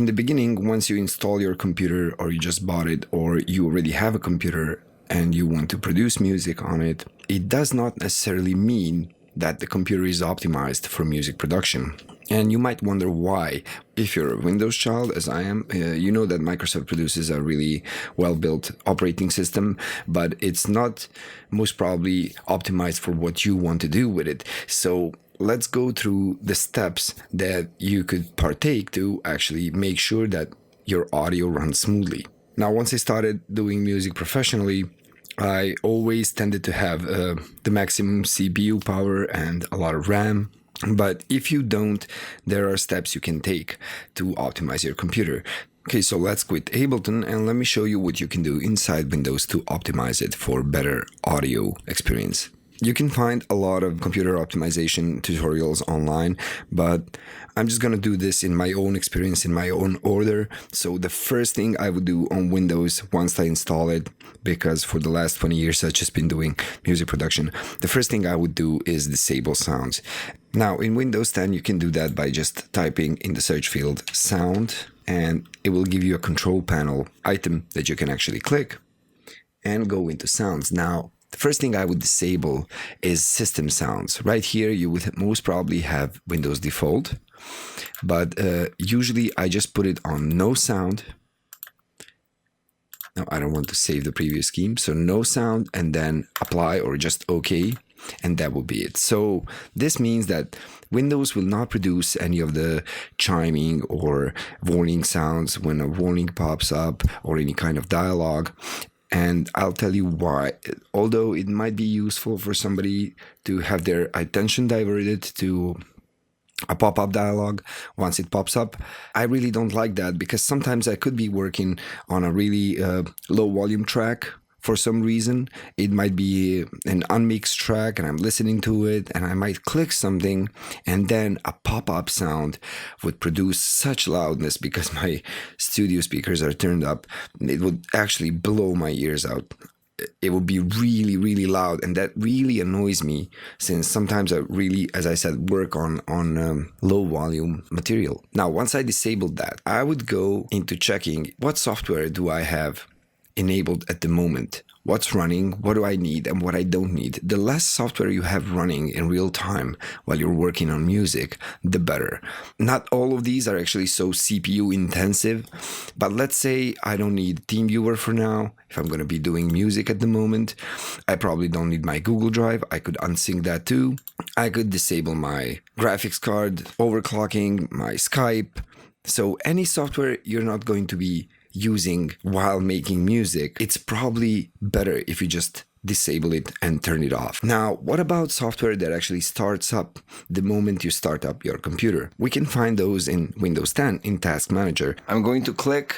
in the beginning, once you install your computer or you just bought it or you already have a computer and you want to produce music on it, it does not necessarily mean that the computer is optimized for music production. And you might wonder why. If you're a Windows child, as I am, you know that Microsoft produces a really well-built operating system, but it's not most probably optimized for what you want to do with it. So let's go through the steps that you could partake to actually make sure that your audio runs smoothly. Now, once I started doing music professionally, I always tended to have the maximum CPU power and a lot of RAM. But if you don't, there are steps you can take to optimize your computer. Okay, so let's quit Ableton and let me show you what you can do inside Windows to optimize it for better audio experience. You can find a lot of computer optimization tutorials online, but I'm just going to do this in my own experience, in my own order. So the first thing I would do on Windows once I install it, because for the last 20 years I've just been doing music production, the first thing I would do is disable sounds. Now in Windows 10 you can do that by just typing in the search field sound, and it will give you a control panel item that you can actually click and go into sounds. Now, the first thing I would disable is system sounds. Right here, you would most probably have Windows default, but usually I just put it on no sound. Now, I don't want to save the previous scheme, so no sound and then apply or just OK, and that will be it. So this means that Windows will not produce any of the chiming or warning sounds when a warning pops up or any kind of dialogue. And I'll tell you why. Although it might be useful for somebody to have their attention diverted to a pop-up dialog once it pops up, I really don't like that, because sometimes I could be working on a really low volume track. For some reason, it might be an unmixed track and I'm listening to it and I might click something and then a pop-up sound would produce such loudness because my studio speakers are turned up. It would actually blow my ears out. It would be really, really loud, and that really annoys me, since sometimes I really, as I said, work on low volume material. Now, once I disabled that, I would go into checking what software do I have enabled at the moment, what's running, what do I need and what I don't need. The less software you have running in real time while you're working on music, the better. Not all of these are actually so CPU intensive, but let's say I don't need TeamViewer for now. If I'm going to be doing music at the moment, I probably don't need my Google Drive. I could unsync that too. I could disable my graphics card, overclocking, my Skype. So any software you're not going to be using while making music, it's probably better if you just disable it and turn it off. Now, what about software that actually starts up the moment you start up your computer? We can find those in Windows 10 in Task Manager. I'm going to click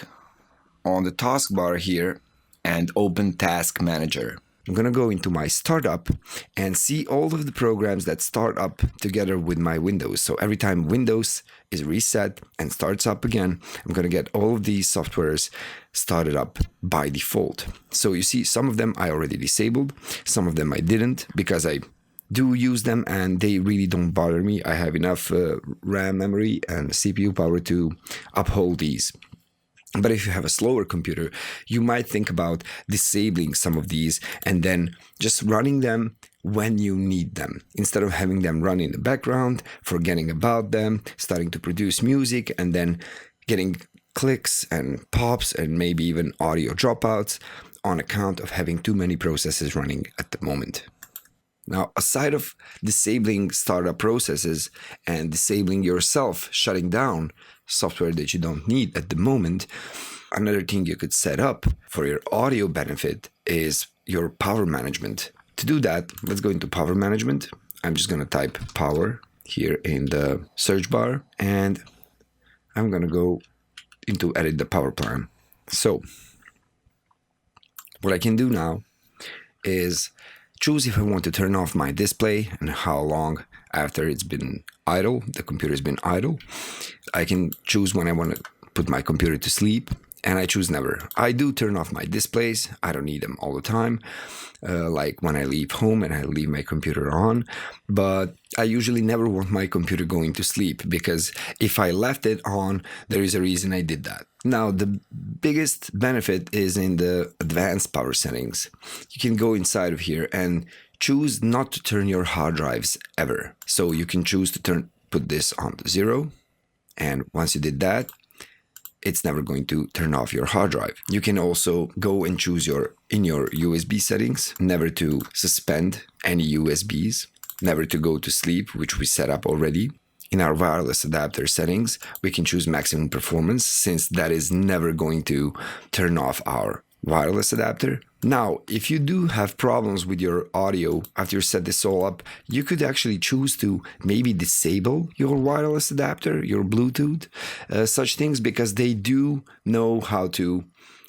on the taskbar here and open Task Manager. I'm going to go into my startup and see all of the programs that start up together with my Windows. So every time Windows is reset and starts up again, I'm going to get all of these softwares started up by default. So you see, some of them I already disabled, some of them I didn't, because I do use them and they really don't bother me. I have enough RAM memory and CPU power to uphold these. But if you have a slower computer, you might think about disabling some of these and then just running them when you need them, instead of having them run in the background, forgetting about them, starting to produce music, and then getting clicks and pops and maybe even audio dropouts on account of having too many processes running at the moment. Now, aside of disabling startup processes and disabling yourself, shutting down software that you don't need at the moment, another thing you could set up for your audio benefit is your power management. To do that, let's go into power management. I'm just going to type power here in the search bar, and I'm going to go into edit the power plan. So what I can do now is choose if I want to turn off my display and how long after it's been idle, the computer's been idle. I can choose when I want to put my computer to sleep, and I choose never. I do turn off my displays. I don't need them all the time, like when I leave home and I leave my computer on. But I usually never want my computer going to sleep, because if I left it on, there is a reason I did that. Now, the biggest benefit is in the advanced power settings. You can go inside of here and choose not to turn your hard drives ever. So you can choose to put this on to 0. And once you did that, it's never going to turn off your hard drive. You can also go and choose in your USB settings, never to suspend any USBs, never to go to sleep, which we set up already. In our wireless adapter settings, we can choose maximum performance, since that is never going to turn off our wireless adapter. Now, if you do have problems with your audio after you set this all up, you could actually choose to maybe disable your wireless adapter, your Bluetooth, such things, because they do know how to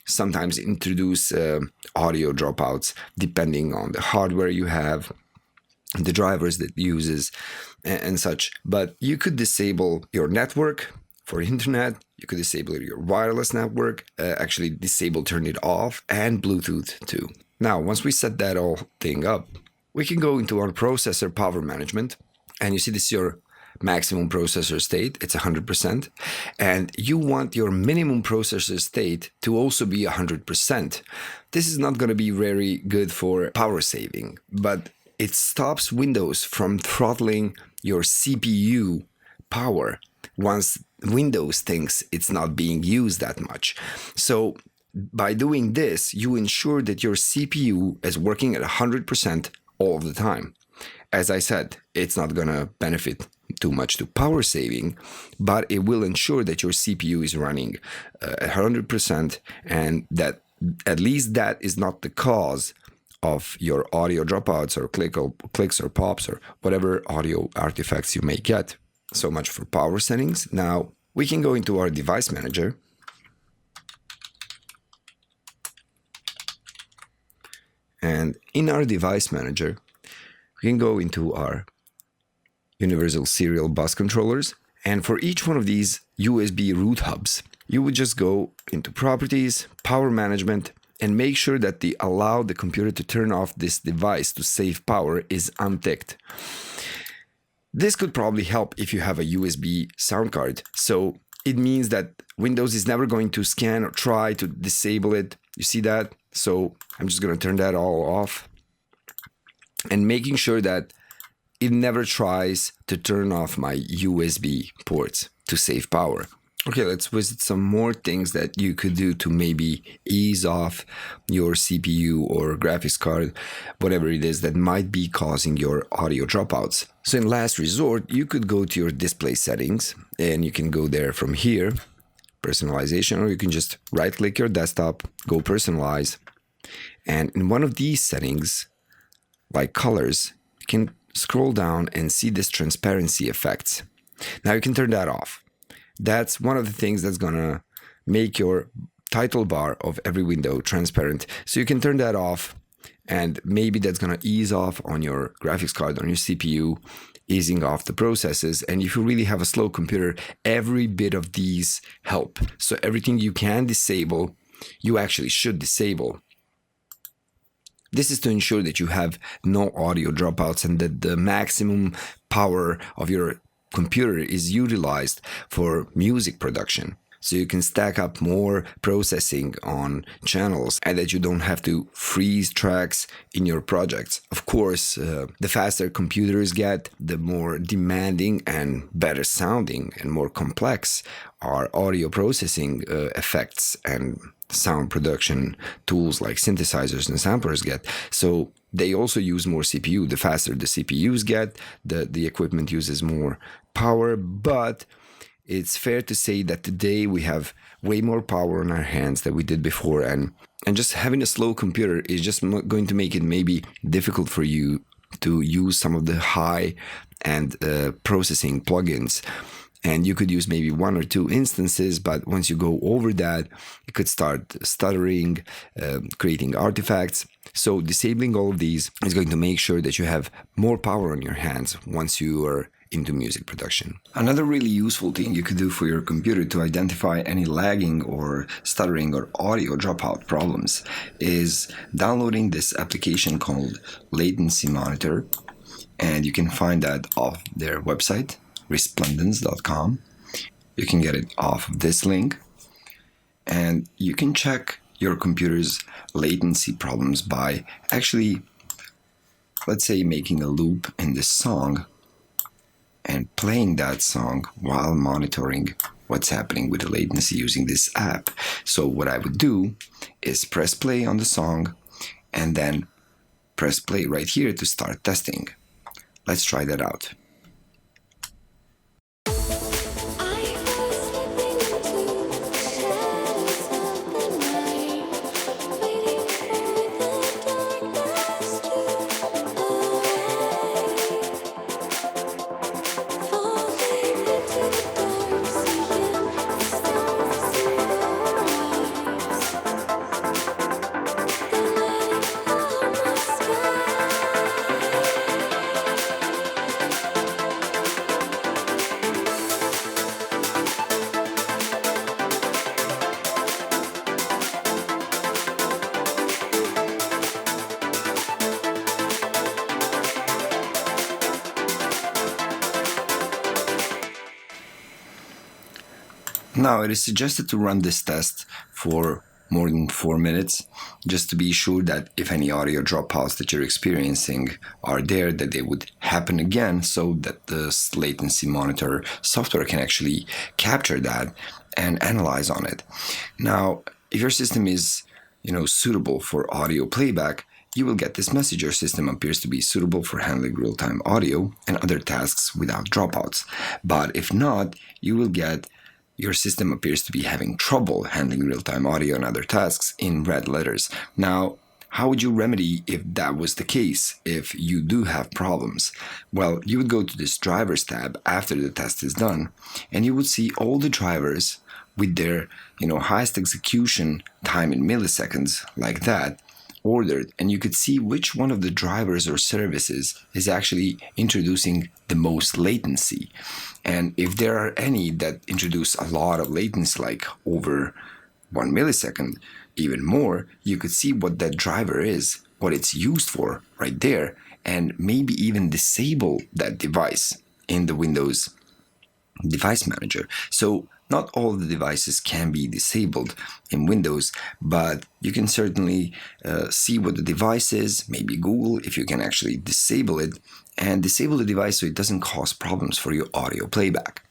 sometimes introduce audio dropouts depending on the hardware you have, the drivers that it uses, and such. But you could disable your network for internet. You could disable your wireless network, actually turn it off, and Bluetooth too. Now, once we set that all thing up, we can go into our processor power management, and you see this is your maximum processor state. It's 100%, and you want your minimum processor state to also be 100%. This is not going to be very good for power saving, but it stops Windows from throttling your CPU power once Windows thinks it's not being used that much. So by doing this, you ensure that your CPU is working at 100% all the time. As I said, it's not going to benefit too much to power saving, but it will ensure that your CPU is running at 100%, and that at least that is not the cause of your audio dropouts or clicks or pops or whatever audio artifacts you may get. So much for power settings. Now we can go into our device manager, and in our device manager we can go into our universal serial bus controllers, and for each one of these USB root hubs you would just go into properties, power management, and make sure that the allow the computer to turn off this device to save power is unticked. This could probably help if you have a USB sound card. So it means that Windows is never going to scan or try to disable it. You see that? So I'm just going to turn that all off, and making sure that it never tries to turn off my USB ports to save power. Okay, let's visit some more things that you could do to maybe ease off your CPU or graphics card, whatever it is that might be causing your audio dropouts. So in last resort, you could go to your display settings, and you can go there from here, personalization, or you can just right-click your desktop, go personalize, and in one of these settings, like colors, you can scroll down and see this transparency effects. Now you can turn that off. That's one of the things that's gonna make your title bar of every window transparent. So you can turn that off, and maybe that's gonna ease off on your graphics card, on your CPU, easing off the processes. And if you really have a slow computer, every bit of these help. So everything you can disable, you actually should disable. This is to ensure that you have no audio dropouts and that the maximum power of your computer is utilized for music production. So you can stack up more processing on channels, and that you don't have to freeze tracks in your projects. Of course, the faster computers get, the more demanding and better sounding and more complex our audio processing effects and sound production tools like synthesizers and samplers get. So they also use more CPU. The faster the CPUs get, the equipment uses more power, but it's fair to say that today we have way more power in our hands than we did before, and just having a slow computer is just going to make it maybe difficult for you to use some of the high-end processing plugins. And you could use maybe one or two instances, but once you go over that, it could start stuttering, creating artifacts. So disabling all of these is going to make sure that you have more power on your hands once you are into music production. Another really useful thing you could do for your computer to identify any lagging or stuttering or audio dropout problems is downloading this application called Latency Monitor, and you can find that off their website, resplendence.com. You can get it off of this link, and you can check your computer's latency problems by actually, let's say, making a loop in this song and playing that song while monitoring what's happening with the latency using this app. So what I would do is press play on the song and then press play right here to start testing. Let's try that out. Now, it is suggested to run this test for more than 4 minutes, just to be sure that if any audio dropouts that you're experiencing are there, that they would happen again, so that the latency monitor software can actually capture that and analyze on it. Now, if your system is, suitable for audio playback, you will get this message: your system appears to be suitable for handling real-time audio and other tasks without dropouts. But if not, you will get: your system appears to be having trouble handling real-time audio and other tasks in red letters. Now, how would you remedy if that was the case, if you do have problems? Well, you would go to this drivers tab after the test is done, and you would see all the drivers with their, highest execution time in milliseconds, like that, ordered, and you could see which one of the drivers or services is actually introducing the most latency. And if there are any that introduce a lot of latency, like over 1 millisecond, even more, you could see what that driver is, what it's used for right there, and maybe even disable that device in the Windows Device Manager. So not all the devices can be disabled in Windows, but you can certainly see what the device is, maybe Google if you can actually disable it, and disable the device so it doesn't cause problems for your audio playback.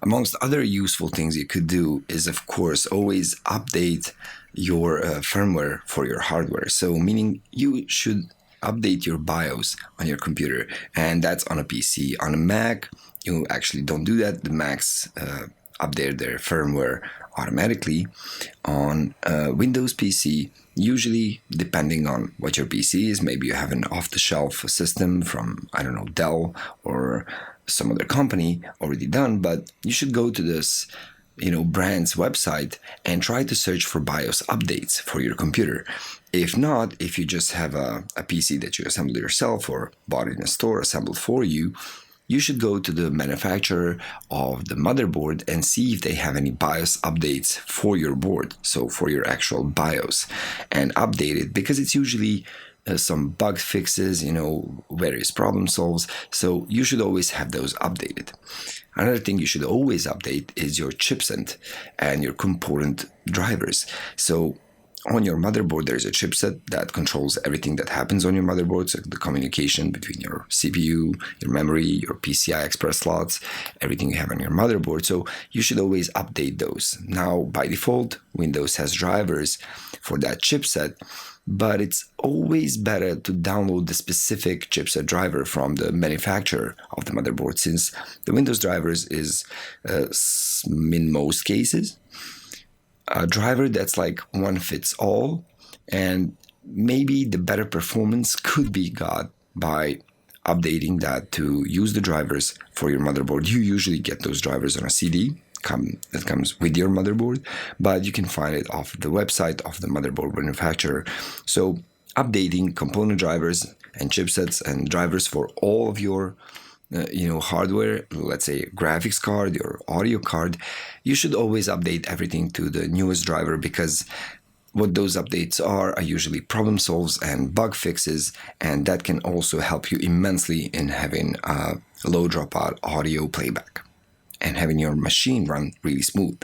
Amongst other useful things you could do is, of course, always update your firmware for your hardware. So meaning you should update your BIOS on your computer, and that's on a PC. On a Mac, you actually don't do that. The Macs update their firmware automatically. On Windows PC, usually depending on what your PC is, maybe you have an off-the-shelf system from, Dell or some other company already done, but you should go to this brand's website and try to search for BIOS updates for your computer. If not, if you just have a PC that you assembled yourself or bought in a store assembled for you, you should go to the manufacturer of the motherboard and see if they have any BIOS updates for your board, so for your actual BIOS, and update it, because it's usually some bug fixes, various problem solves, so you should always have those updated. Another thing you should always update is your chipset and your component drivers. So on your motherboard, there's a chipset that controls everything that happens on your motherboard, so the communication between your CPU, your memory, your PCI Express slots, everything you have on your motherboard. So you should always update those. Now, by default, Windows has drivers for that chipset, but it's always better to download the specific chipset driver from the manufacturer of the motherboard, since the Windows drivers is, in most cases, a driver that's like one fits all, and maybe the better performance could be got by updating that to use the drivers for your motherboard. You usually get those drivers on a CD that comes with your motherboard, but you can find it off the website of the motherboard manufacturer. So updating component drivers and chipsets and drivers for all of your hardware, let's say graphics card or audio card, you should always update everything to the newest driver, because what those updates are usually problem solves and bug fixes, and that can also help you immensely in having low dropout audio playback and having your machine run really smooth.